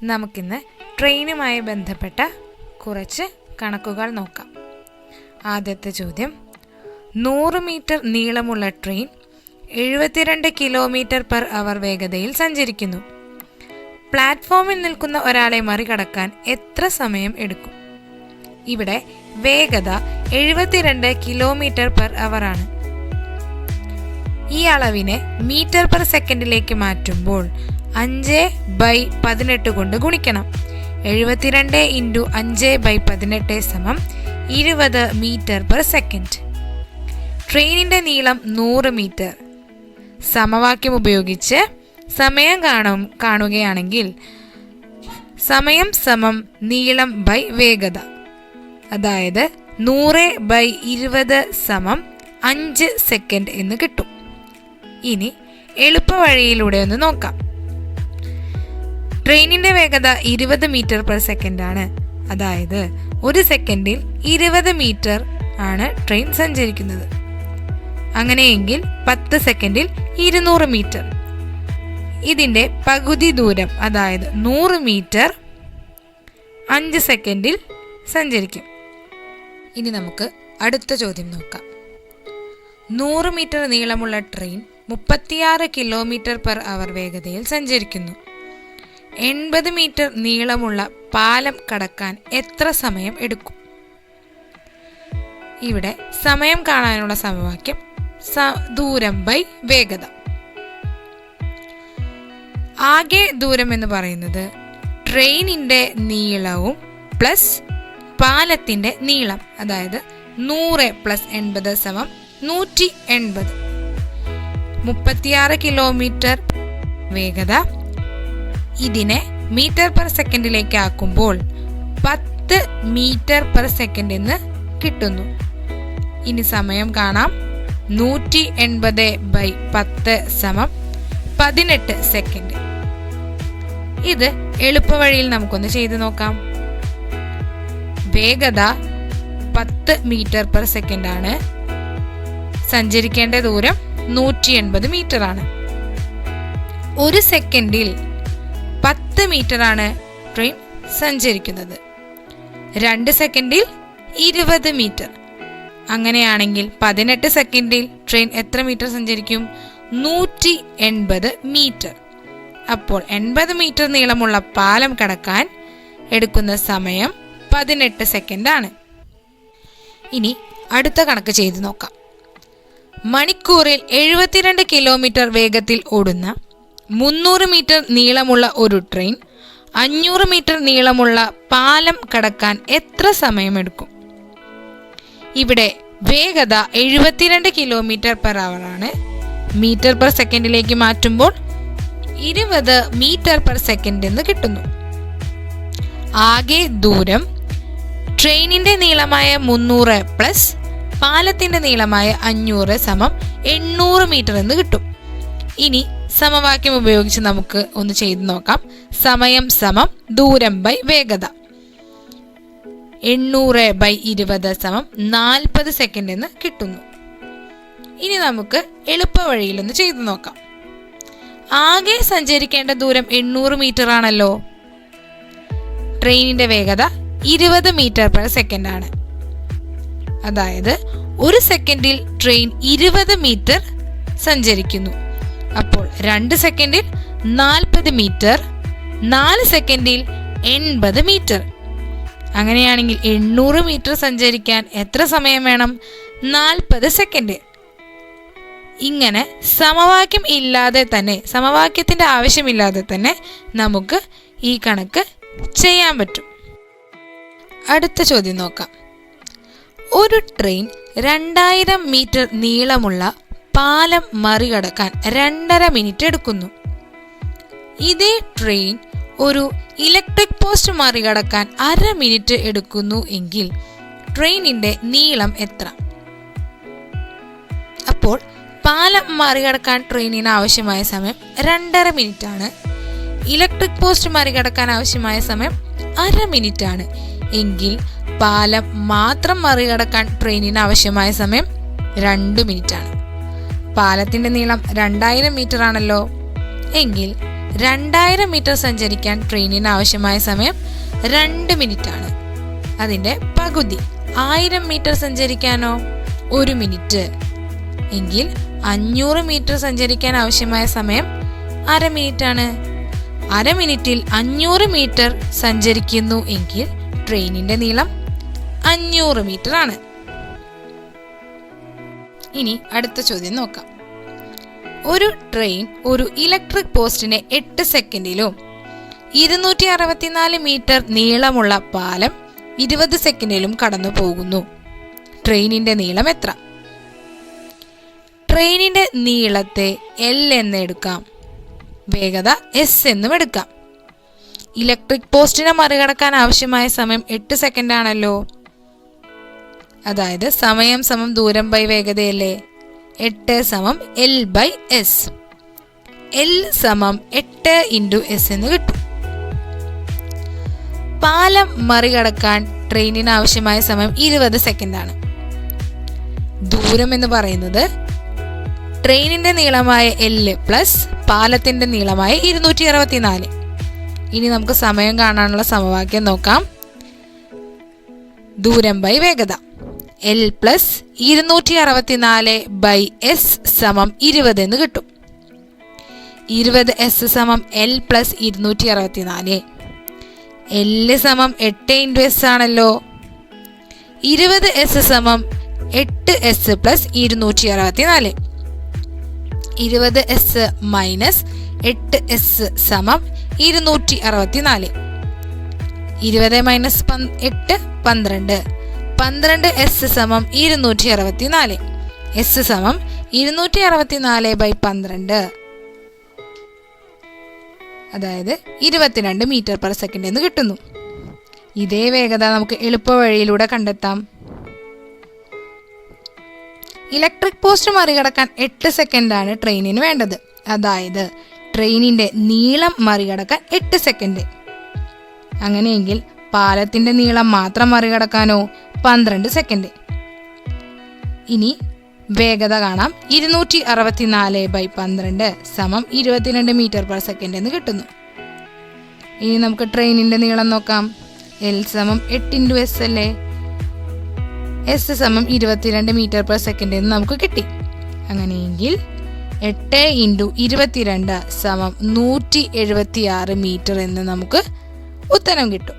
നമുക്കിന്ന് ട്രെയിനുമായി ബന്ധപ്പെട്ട കുറച്ച് കണക്കുകൾ നോക്കാം. ആദ്യത്തെ ചോദ്യം, 100 മീറ്റർ നീളമുള്ള ട്രെയിൻ 72 km/h വേഗതയിൽ സഞ്ചരിക്കുന്നു. പ്ലാറ്റ്ഫോമിൽ നിൽക്കുന്ന ഒരാളെ മറികടക്കാൻ എത്ര സമയം എടുക്കും? ഇവിടെ വേഗത 72 km/h ആണ്. ഈ അളവിനെ മീറ്റർ പെർ സെക്കൻഡിലേക്ക് മാറ്റുമ്പോൾ 5/18 കൊണ്ട് ഗുണിക്കണം. 72 × 5/18 20 മീറ്റർ/സെക്കൻഡ്. ട്രെയിനിന്റെ നീളം 100 മീറ്റർ. സമവാക്യം ഉപയോഗിച്ച് സമയം കാണുകയാണെങ്കിൽ സമയം സമം നീളം ബൈ വേഗത, അതായത് 100/20 5 സെക്കൻഡ് എന്ന് കിട്ടും. ഇനി എളുപ്പവഴിയിലൂടെ ഒന്ന് നോക്കാം. ട്രെയിനിന്റെ വേഗത 20 മീറ്റർ/സെക്കൻഡ് ആണ്. അതായത് ഒരു സെക്കൻഡിൽ 20 മീറ്റർ ആണ് ട്രെയിൻ സഞ്ചരിക്കുന്നത്. അങ്ങനെയെങ്കിൽ 10 സെക്കൻഡിൽ 200 മീറ്റർ. ഇതിന്റെ പകുതി ദൂരം, അതായത് 100 മീറ്റർ 5 സെക്കൻഡിൽ സഞ്ചരിക്കും. ഇനി നമുക്ക് അടുത്ത ചോദ്യം നോക്കാം. 100 മീറ്റർ നീളമുള്ള ട്രെയിൻ 36 km/h വേഗതയിൽ സഞ്ചരിക്കുന്നു. 80 മീറ്റർ നീളമുള്ള പാലം കടക്കാൻ എത്ര സമയം എടുക്കും? ഇവിടെ സമയം കാണാനുള്ള സമവാക്യം ദൂരം ബൈ വേഗത. ആകെ ദൂരം എന്ന് പറയുന്നത് ട്രെയിനിന്റെ നീളവും പ്ലസ് പാലത്തിന്റെ നീളം, അതായത് 100 + 80 180. 36 km വേഗത ഇതിനെ മീറ്റർ പെർ സെക്കൻഡിലേക്ക് ആക്കുമ്പോൾ 10 മീറ്റർ/സെക്കൻഡ് എന്ന് കിട്ടുന്നു. ഇനി സമയം കാണാം. 180/10 18 സെക്കൻഡ്. ഇത് എളുപ്പവഴിയിൽ നമുക്കൊന്ന് ചെയ്തു നോക്കാം. വേഗത 10 മീറ്റർ/സെക്കൻഡ് ആണ്. സഞ്ചരിക്കേണ്ട ദൂരം 180 മീറ്റർ ആണ്. ഒരു സെക്കൻഡിൽ 10 മീറ്റർ ആണ് ട്രെയിൻ സഞ്ചരിക്കുന്നത്. 2 സെക്കൻഡിൽ 20 മീറ്റർ. അങ്ങനെയാണെങ്കിൽ 18 സെക്കൻഡിൽ ട്രെയിൻ എത്ര മീറ്റർ സഞ്ചരിക്കും? 180 മീറ്റർ. അപ്പോൾ 80 മീറ്റർ നീളമുള്ള പാലം കടക്കാൻ എടുക്കുന്ന സമയം 18 സെക്കൻഡ് ആണ്. ഇനി അടുത്ത കണക്ക് ചെയ്ത് നോക്കാം. മണിക്കൂറിൽ 72 km വേഗത്തിൽ ഓടുന്ന 300 മീറ്റർ നീളമുള്ള ഒരു ട്രെയിൻ 500 മീറ്റർ നീളമുള്ള പാലം കടക്കാൻ എത്ര സമയമെടുക്കും? ഇവിടെ വേഗത 72 km/h ആണ്. മീറ്റർ പെർ സെക്കൻഡിലേക്ക് മാറ്റുമ്പോൾ 20 മീറ്റർ/സെക്കൻഡ് എന്ന് കിട്ടുന്നു. ആകെ ദൂരം ട്രെയിനിന്റെ നീളമായ 300 പ്ലസ് പാലത്തിന്റെ നീളമായ 500 800 മീറ്റർ എന്ന് കിട്ടും. ഇനി സമവാക്യം ഉപയോഗിച്ച് നമുക്ക് ഒന്ന് ചെയ്തു നോക്കാം. സമയം സമം ദൂരം ബൈ വേഗത. 800/20 40 സെക്കൻഡ് എന്ന് കിട്ടുന്നു. ഇനി നമുക്ക് എളുപ്പവഴിയിലൊന്ന് ചെയ്തു നോക്കാം. ആകെ സഞ്ചരിക്കേണ്ട ദൂരം 800 മീറ്റർ ആണല്ലോ. ട്രെയിനിന്റെ വേഗത 20 മീറ്റർ/സെക്കൻഡ് ആണ്. അതായത് ഒരു സെക്കൻഡിൽ ട്രെയിൻ 20 മീറ്റർ സഞ്ചരിക്കുന്നു. അപ്പോൾ 2 സെക്കൻഡിൽ 40 മീറ്റർ, 4 സെക്കൻഡിൽ 80 മീറ്റർ. അങ്ങനെയാണെങ്കിൽ 800 മീറ്റർ സഞ്ചരിക്കാൻ എത്ര സമയം വേണം? 40 സെക്കൻഡ്. ഇങ്ങനെ സമവാക്യത്തിന്റെ ആവശ്യമില്ലാതെ തന്നെ നമുക്ക് ഈ കണക്ക് ചെയ്യാൻ പറ്റും. അടുത്ത ചോദ്യം നോക്കാം. ഒരു ട്രെയിൻ 2000 മീറ്റർ നീളമുള്ള പാലം മറികടക്കാൻ 2.5 മിനിറ്റ് എടുക്കുന്നു. ഇതേ ട്രെയിൻ ഒരു ഇലക്ട്രിക് പോസ്റ്റ് മറികടക്കാൻ 1/2 മിനിറ്റ് എടുക്കുന്നു എങ്കിൽ ട്രെയിനിന്റെ നീളം എത്ര? അപ്പോൾ പാലം മറികടക്കാൻ ട്രെയിനിന് ആവശ്യമായ സമയം 2.5 മിനിറ്റ് ആണ്. ഇലക്ട്രിക് പോസ്റ്റ് മറികടക്കാൻ ആവശ്യമായ സമയം 1/2 മിനിറ്റ് ആണ്. എങ്കിൽ പാലം മാത്രം മറികടക്കാൻ ട്രെയിനിന് ആവശ്യമായ സമയം 2 മിനിറ്റ് ആണ്. പാലത്തിന്റെ നീളം 2000 മീറ്റർ ആണല്ലോ. എങ്കിൽ 2000 മീറ്റർ സഞ്ചരിക്കാൻ ട്രെയിനിന് ആവശ്യമായ സമയം 2 മിനിറ്റാണ്. അതിൻ്റെ പകുതി 1000 മീറ്റർ സഞ്ചരിക്കാനോ 1 മിനിറ്റ്. എങ്കിൽ 500 മീറ്റർ സഞ്ചരിക്കാൻ ആവശ്യമായ സമയം 1/2 മിനിറ്റാണ്. 1/2 മിനിറ്റിൽ 500 മീറ്റർ സഞ്ചരിക്കുന്നു എങ്കിൽ ട്രെയിനിൻ്റെ നീളം 500 മീറ്റർ ആണ്. ഇനി അടുത്ത ചോദ്യം നോക്കാം. ഒരു ട്രെയിൻ ഒരു ഇലക്ട്രിക് പോസ്റ്റിനെ 8 സെക്കൻഡിലും 264 മീറ്റർ നീളമുള്ള പാലം 20 സെക്കൻഡിലും കടന്നു പോകുന്നു. ട്രെയിനിന്റെ നീളം എത്ര? ട്രെയിനിന്റെ നീളത്തെ L എന്ന് എടുക്കാം, വേഗത S എന്നും എടുക്കാം. ഇലക്ട്രിക് പോസ്റ്റിനെ മറികടക്കാൻ ആവശ്യമായ സമയം 8 സെക്കൻഡ് ആണല്ലോ. അതായത് സമയം സമം ദൂരം ബൈ വേഗതയല്ലേ. 8 സമം L/S. L സമം 8 × S എന്ന് കിട്ടും. പാലം മറികടക്കാൻ ട്രെയിനിന് ആവശ്യമായ സമയം 20 സെക്കൻഡാണ്. ദൂരം എന്ന് പറയുന്നത് ട്രെയിനിന്റെ നീളമായ L പ്ലസ് പാലത്തിന്റെ നീളമായ 264. ഇനി നമുക്ക് സമയം കാണാനുള്ള സമവാക്യം നോക്കാം. ദൂരം ബൈ വേഗത L പ്ലസ് 264/S സമം 20 എന്ന് കിട്ടും. 20S സമം L പ്ലസ് 264. L സമം 8 × S ആണല്ലോ. 20S സമം 8S plus 264. 20S minus 8S സമം 264. 20 മൈനസ് 8 12. 12S സമം 264. S സമം 264/12, അതായത് 22 മീറ്റർ പെർ സെക്കൻഡ് എന്ന് കിട്ടുന്നു. ഇതേ വേഗത നമുക്ക് എളുപ്പ വഴിയിലൂടെ കണ്ടെത്താം. ഇലക്ട്രിക് പോസ്റ്റ് മറികടക്കാൻ 8 സെക്കൻഡാണ് ട്രെയിനിന് വേണ്ടത്. അതായത് ട്രെയിനിന്റെ നീളം മറികടക്കാൻ 8 സെക്കൻഡ്. അങ്ങനെയെങ്കിൽ പാലത്തിന്റെ നീളം മാത്രം മറികടക്കാനോ 12 സെക്കൻഡ്. ഇനി വേഗത കാണാം. 264/12 സമം 22 മീറ്റർ പെർ സെക്കൻഡ് എന്ന് കിട്ടുന്നു. ഇനി നമുക്ക് ട്രെയിനിന്റെ നീളം നോക്കാം. L സമം 8 × S അല്ലേ. S സമം 22 മീറ്റർ പെർ സെക്കൻഡ് എന്ന് നമുക്ക് കിട്ടി. അങ്ങനെയെങ്കിൽ 8 × 22 സമം 176 മീറ്റർ എന്ന് നമുക്ക് ഉത്തരം കിട്ടും.